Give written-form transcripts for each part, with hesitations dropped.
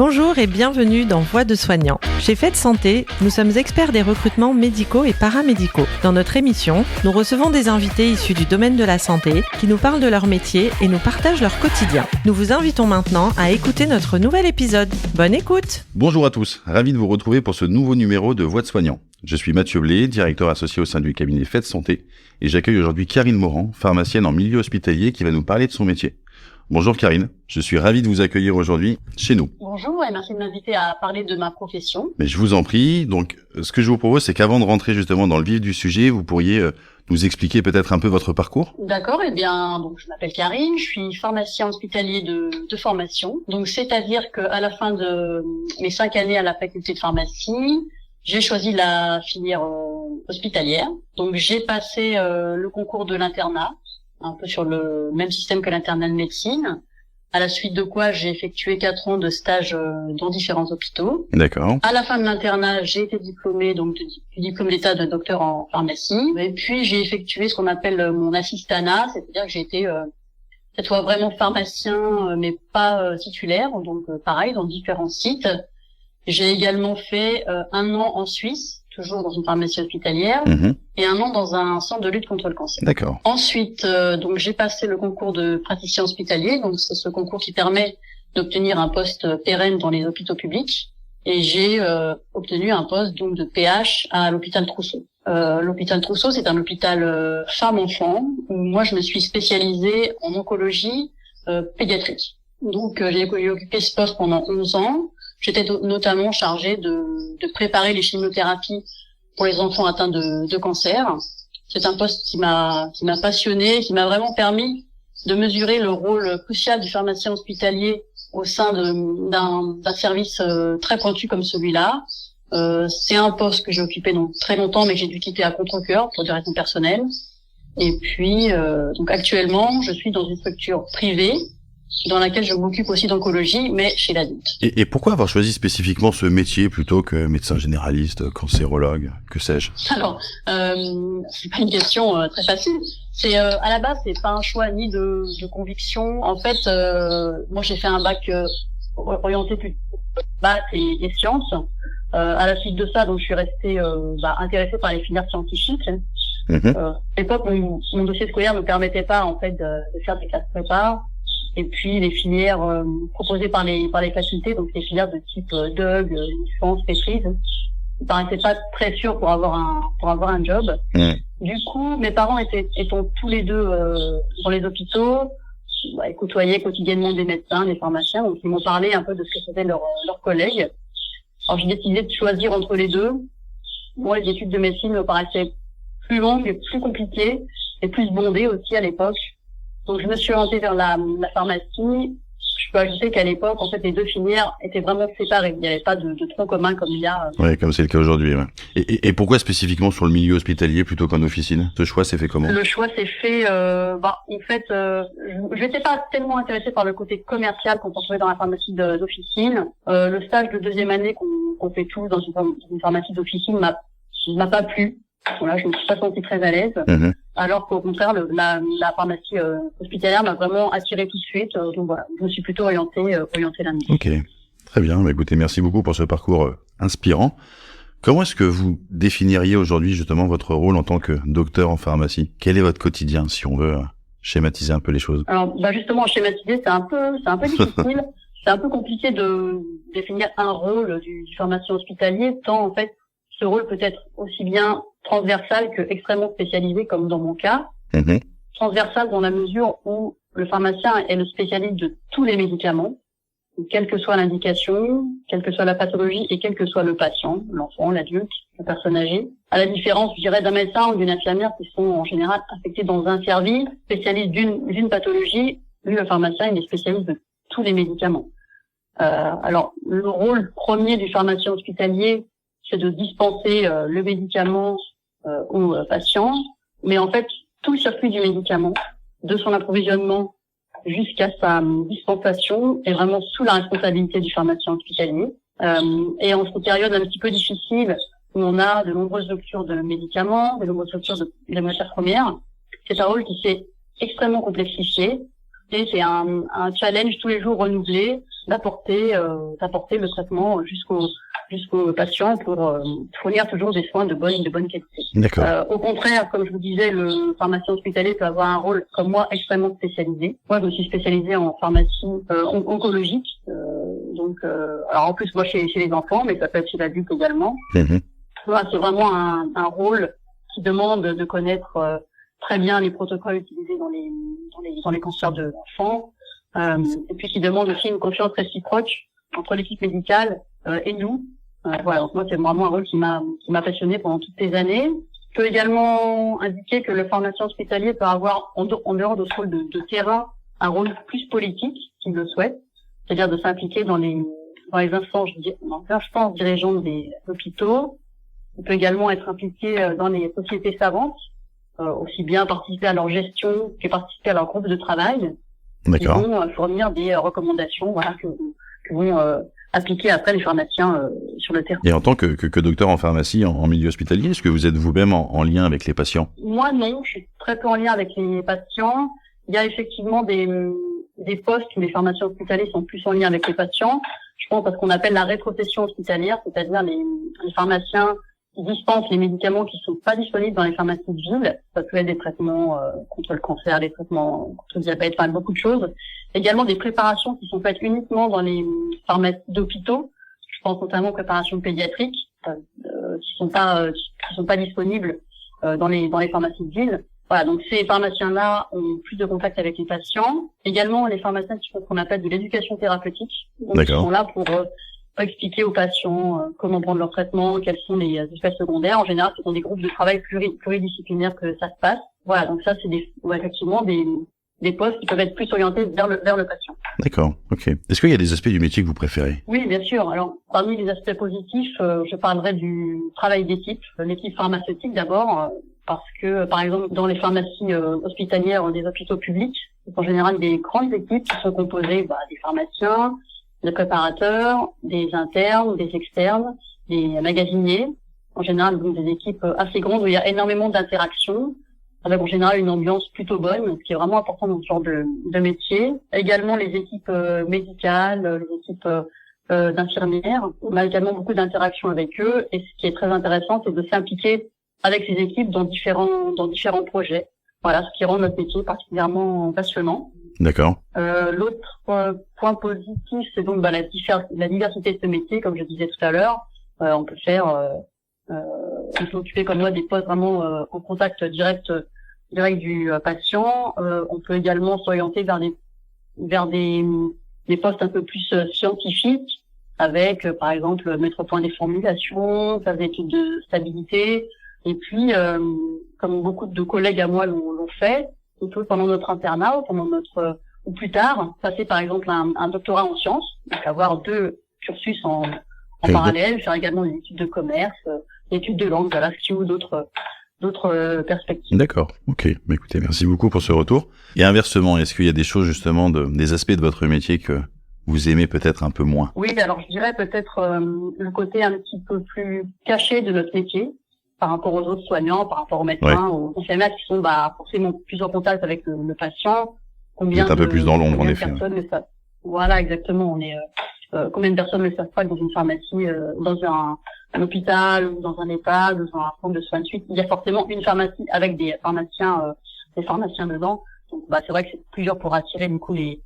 Bonjour et bienvenue dans Voix de soignants. Chez Fête Santé, nous sommes experts des recrutements médicaux et paramédicaux. Dans notre émission, nous recevons des invités issus du domaine de la santé qui nous parlent de leur métier et nous partagent leur quotidien. Nous vous invitons maintenant à écouter notre nouvel épisode. Bonne écoute! Bonjour à tous, ravi de vous retrouver pour ce nouveau numéro de Voix de soignants. Je suis Mathieu Blé, directeur associé au sein du cabinet Fête Santé, et j'accueille aujourd'hui Karine Morand, pharmacienne en milieu hospitalier qui va nous parler de son métier. Bonjour Karine, je suis ravi de vous accueillir aujourd'hui chez nous. Bonjour et merci de m'inviter à parler de ma profession. Mais je vous en prie, donc ce que je vous propose, c'est qu'avant de rentrer justement dans le vif du sujet, vous pourriez nous expliquer peut-être un peu votre parcours. D'accord, donc je m'appelle Karine, je suis pharmacien hospitalier de formation. Donc c'est-à-dire qu'à la fin de mes 5 années à la faculté de pharmacie, j'ai choisi la filière hospitalière. Donc j'ai passé le concours de l'internat, un peu sur le même système que l'internat de médecine, à la suite de quoi j'ai effectué 4 ans de stage dans différents hôpitaux. D'accord. À la fin de l'internat, j'ai été diplômée, donc du diplôme d'état de docteur en pharmacie. Et puis j'ai effectué ce qu'on appelle mon assistanat, c'est-à-dire que j'ai été cette fois vraiment pharmacien, mais pas titulaire, donc pareil, dans différents sites. J'ai également fait 1 an en Suisse, toujours dans une pharmacie hospitalière, et 1 an dans un centre de lutte contre le cancer. D'accord. Ensuite, donc j'ai passé le concours de praticien hospitalier, donc c'est ce concours qui permet d'obtenir un poste pérenne dans les hôpitaux publics, et j'ai obtenu un poste donc de PH à l'hôpital Trousseau. L'hôpital Trousseau, c'est un hôpital femme-enfant où moi je me suis spécialisée en oncologie pédiatrique. Donc j'ai occupé ce poste pendant 11 ans. J'étais notamment chargée de préparer les chimiothérapies pour les enfants atteints de cancer. C'est un poste qui m'a passionnée, qui m'a vraiment permis de mesurer le rôle crucial du pharmacien hospitalier au sein d'un service très pointu comme celui-là. C'est un poste que j'ai occupé donc très longtemps, mais que j'ai dû quitter à contre-cœur pour des raisons personnelles. Et puis, donc actuellement, je suis dans une structure privée dans laquelle je m'occupe aussi d'oncologie, mais chez l'adulte. Et pourquoi avoir choisi spécifiquement ce métier plutôt que médecin généraliste, cancérologue, que sais-je? Alors, c'est pas une question très facile. C'est à la base, c'est pas un choix ni de conviction. En fait, moi j'ai fait un bac orienté plutôt maths et sciences. À la suite de ça, donc je suis restée intéressée par les filières scientifiques. À l'époque, mon dossier scolaire ne me permettait pas en fait de faire des classes prépa. Et puis les filières proposées par les facultés, donc les filières de type DUG, licence, maîtrise, ne paraissaient pas très sûres pour avoir un job. Du coup, mes parents étant tous les deux dans les hôpitaux, ils côtoyaient quotidiennement des médecins, des pharmaciens, donc ils m'ont parlé un peu de ce que faisaient leurs collègues. Alors j'ai décidé de choisir entre les deux. Moi, les études de médecine me paraissaient plus longues, plus compliquées et plus bondées aussi à l'époque. Donc je me suis orientée vers la pharmacie. Je peux ajouter qu'à l'époque, en fait, les deux filières étaient vraiment séparées. Il n'y avait pas de tronc commun comme il y a. Oui, comme c'est le cas aujourd'hui. Ouais. Et pourquoi spécifiquement sur le milieu hospitalier plutôt qu'en officine? Ce choix s'est fait comment? Le choix s'est fait. En fait, je n'étais pas tellement intéressée par le côté commercial qu'on peut trouver dans la pharmacie d'officine. Le stage de 2e année qu'on fait tous dans une pharmacie d'officine m'a pas plu. Voilà, je me suis pas sentie très à l'aise. Alors qu'au contraire, la pharmacie hospitalière m'a vraiment attirée tout de suite. Donc voilà, je me suis plutôt orientée là-dedans. Ok, très bien. Écoutez, merci beaucoup pour ce parcours inspirant. Comment est-ce que vous définiriez aujourd'hui justement votre rôle en tant que docteur en pharmacie? Quel est votre quotidien, si on veut schématiser un peu les choses? Alors, justement, schématiser, c'est un peu difficile. C'est un peu compliqué de définir un rôle du pharmacien hospitalier, tant en fait, ce rôle peut être aussi bien transversal que extrêmement spécialisé, comme dans mon cas. Transversal dans la mesure où le pharmacien est le spécialiste de tous les médicaments, quelle que soit l'indication, quelle que soit la pathologie et quel que soit le patient, l'enfant, l'adulte, la personne âgée. À la différence, je dirais, d'un médecin ou d'une infirmière qui sont en général affectés dans un service, spécialiste d'une pathologie, lui, le pharmacien, il est spécialiste de tous les médicaments. Alors, le rôle premier du pharmacien hospitalier, c'est de dispenser le médicament aux patients, mais en fait, tout le circuit du médicament, de son approvisionnement jusqu'à sa dispensation, est vraiment sous la responsabilité du pharmacien hospitalier. Et en cette période un petit peu difficile, où on a de nombreuses ruptures de médicaments, de nombreuses ruptures de matières premières, c'est un rôle qui s'est extrêmement complexifié, et c'est un challenge tous les jours renouvelé, d'apporter le traitement jusqu'aux patients pour fournir toujours des soins de bonne qualité. D'accord. Au contraire, comme je vous disais, le pharmacien hospitalier peut avoir un rôle, comme moi, extrêmement spécialisé. Moi, je me suis spécialisée en pharmacie oncologique. Alors en plus, moi, chez les enfants, mais ça peut être chez l'adulte également. Voilà, c'est vraiment un rôle qui demande de connaître très bien les protocoles utilisés dans les cancers de l'enfant, et puis qui demande aussi une confiance réciproque entre l'équipe médicale et nous. Voilà, donc moi c'est vraiment un rôle qui m'a passionné pendant toutes ces années. Je peux également indiquer que le pharmacien hospitalier peut avoir, en dehors de ce rôle de terrain, un rôle plus politique, s'il le souhaite, c'est-à-dire de s'impliquer dans les instances dirigeantes des hôpitaux. Il peut également être impliqué dans les sociétés savantes, aussi bien participer à leur gestion que participer à leur groupe de travail. D'accord. Qui vont fournir des recommandations, voilà, que vont appliquer après les pharmaciens sur le terrain. Et en tant que docteur en pharmacie en milieu hospitalier, est-ce que vous êtes vous-même en lien avec les patients? Moi, non, je suis très peu en lien avec les patients. Il y a effectivement des postes où les pharmaciens hospitaliers sont plus en lien avec les patients. Je pense à ce qu'on appelle la rétrocession hospitalière, c'est-à-dire les pharmaciens qui dispensent les médicaments qui sont pas disponibles dans les pharmacies de ville. Ça peut être des traitements contre le cancer, des traitements contre le diabète, enfin beaucoup de choses. Également des préparations qui sont faites uniquement dans les pharmacies d'hôpitaux. Je pense notamment aux préparations pédiatriques qui sont pas disponibles dans les pharmacies de ville. Voilà, donc ces pharmaciens-là ont plus de contact avec les patients. Également les pharmaciens qui font ce qu'on appelle de l'éducation thérapeutique. Donc ils sont là pour expliquer aux patients comment prendre leur traitement, quels sont les effets secondaires. En général, ce sont des groupes de travail pluridisciplinaires que ça se passe. Voilà, donc ça, c'est effectivement des postes qui peuvent être plus orientés vers le patient. D'accord, ok. Est-ce qu'il y a des aspects du métier que vous préférez? Oui, bien sûr. Alors, parmi les aspects positifs, je parlerai du travail d'équipe, l'équipe pharmaceutique d'abord, parce que, par exemple, dans les pharmacies hospitalières des hôpitaux publics, c'est en général des grandes équipes qui sont composées des pharmaciens, des préparateurs, des internes, des externes, des magasiniers. En général, donc des équipes assez grandes où il y a énormément d'interactions, avec en général une ambiance plutôt bonne, ce qui est vraiment important dans ce genre de métier. Également les équipes médicales, les équipes d'infirmières. On a également beaucoup d'interactions avec eux, et ce qui est très intéressant, c'est de s'impliquer avec ces équipes dans différents projets. Voilà, ce qui rend notre métier particulièrement passionnant. D'accord. L'autre point positif, c'est donc la diversité de ce métier, comme je disais tout à l'heure. On peut occuper comme moi des postes vraiment en contact direct du patient. On peut également s'orienter vers des postes un peu plus scientifiques, avec par exemple mettre au point des formulations, faire des études de stabilité. Et puis, comme beaucoup de collègues à moi l'ont fait, plutôt pendant notre internat ou plus tard, passer par exemple un doctorat en sciences, donc avoir 2 cursus en parallèle, faire également des études de commerce, des études de langue, ou d'autres perspectives. D'accord, ok. Mais écoutez, merci beaucoup pour ce retour. Et inversement, est-ce qu'il y a des choses justement, des aspects de votre métier que vous aimez peut-être un peu moins? Oui, alors je dirais peut-être le côté un petit peu plus caché de notre métier, par rapport aux autres soignants, par rapport aux médecins, aux infirmières qui sont forcément plus en contact avec le patient. Vous êtes un peu plus dans l'ombre, en effet. Voilà, exactement. On est combien de personnes ne le savent pas que dans une pharmacie, dans un hôpital, ou dans un EHPAD, ou dans un centre de soins de suite, il y a forcément une pharmacie avec des pharmaciens dedans. Donc c'est vrai que c'est plusieurs pour attirer du coup les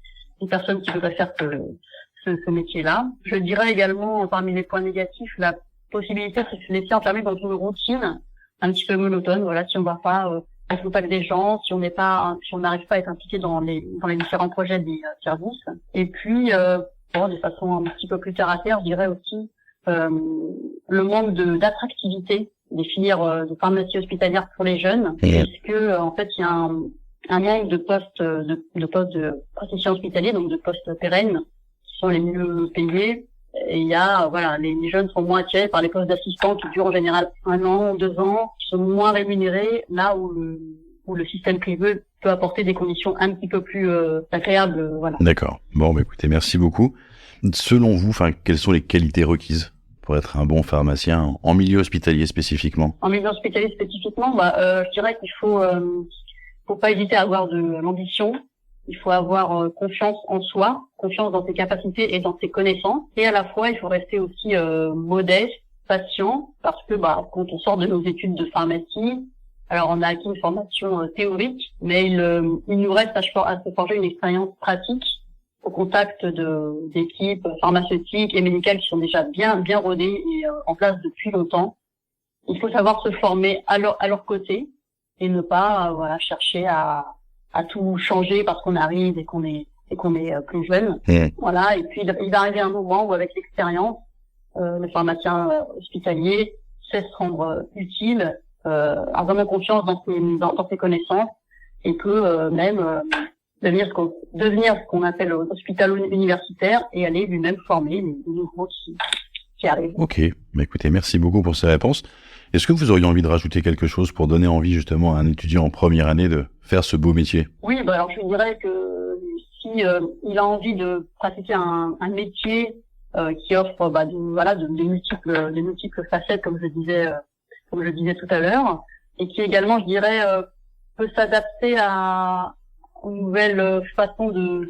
personnes qui veulent faire ce métier-là. Je dirais également, parmi les points négatifs, la possibilité de se laisser enfermer dans une routine un petit peu monotone. Voilà, si on va pas en contact des gens, si on n'arrive pas à être impliqué dans les différents projets des services. Et puis, de façon un petit peu plus terre à terre, je dirais aussi le manque d'attractivité des filières de pharmacie hospitalière pour les jeunes, puisque en fait il y a un manque de postes de praticiens hospitaliers, donc de postes pérennes qui sont les mieux payés. Et il y a, les jeunes sont moins attirés par les postes d'assistants qui durent en général 1 an, 2 ans, qui sont moins rémunérés, là où le système privé peut apporter des conditions un petit peu plus agréables, voilà. D'accord. Bon, écoutez, merci beaucoup. Selon vous, quelles sont les qualités requises pour être un bon pharmacien en milieu hospitalier spécifiquement? En milieu hospitalier spécifiquement, je dirais qu'il faut pas hésiter à avoir de l'ambition, il faut avoir confiance en soi, confiance dans ses capacités et dans ses connaissances. Et à la fois, il faut rester aussi modeste, patient, parce que quand on sort de nos études de pharmacie, alors on a acquis une formation théorique, mais il nous reste à se forger une expérience pratique au contact d'équipes pharmaceutiques et médicales qui sont déjà bien rodées et en place depuis longtemps. Il faut savoir se former à leur côté et ne pas chercher à tout changer parce qu'on arrive et qu'on est plus jeune. Voilà, et puis il va arriver un moment où avec l'expérience, le pharmacien hospitalier sait se rendre utile, a vraiment confiance dans ses connaissances et peut même devenir ce qu'on appelle hospitalo-universitaire et aller lui-même former les nouveaux qui arrivent. Ok, écoutez, merci beaucoup pour ces réponses. Est-ce que vous auriez envie de rajouter quelque chose pour donner envie justement à un étudiant en première année de faire ce beau métier? Oui, alors je dirais que si il a envie de pratiquer un métier qui offre de multiples facettes, comme je disais tout à l'heure, et qui également, je dirais, peut s'adapter aux nouvelles façons de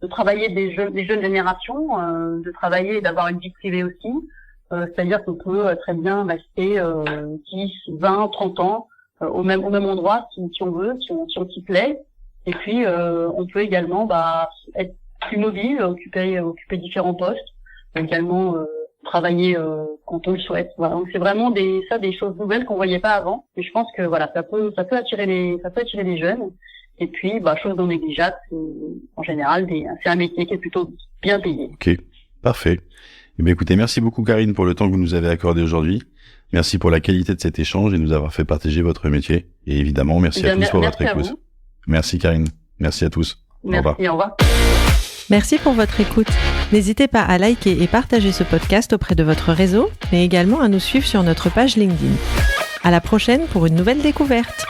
travailler des jeunes générations, de travailler et d'avoir une vie privée aussi. C'est-à-dire qu'on peut très bien rester 10, 20, 30 ans au même endroit si on veut, si on s'y plaît. Et puis on peut également être plus mobile, occuper différents postes, également travailler quand on le souhaite. Voilà. Donc c'est vraiment des choses nouvelles qu'on voyait pas avant. Et je pense que ça peut attirer les jeunes. Et puis chose non négligeable, en général c'est un métier qui est plutôt bien payé. Ok, parfait. Écoutez, merci beaucoup Karine pour le temps que vous nous avez accordé aujourd'hui. Merci pour la qualité de cet échange et nous avoir fait partager votre métier. Et évidemment, merci à tous pour votre écoute. Merci Karine. Merci à tous. Merci, au revoir. Merci pour votre écoute. N'hésitez pas à liker et partager ce podcast auprès de votre réseau, mais également à nous suivre sur notre page LinkedIn. À la prochaine pour une nouvelle découverte.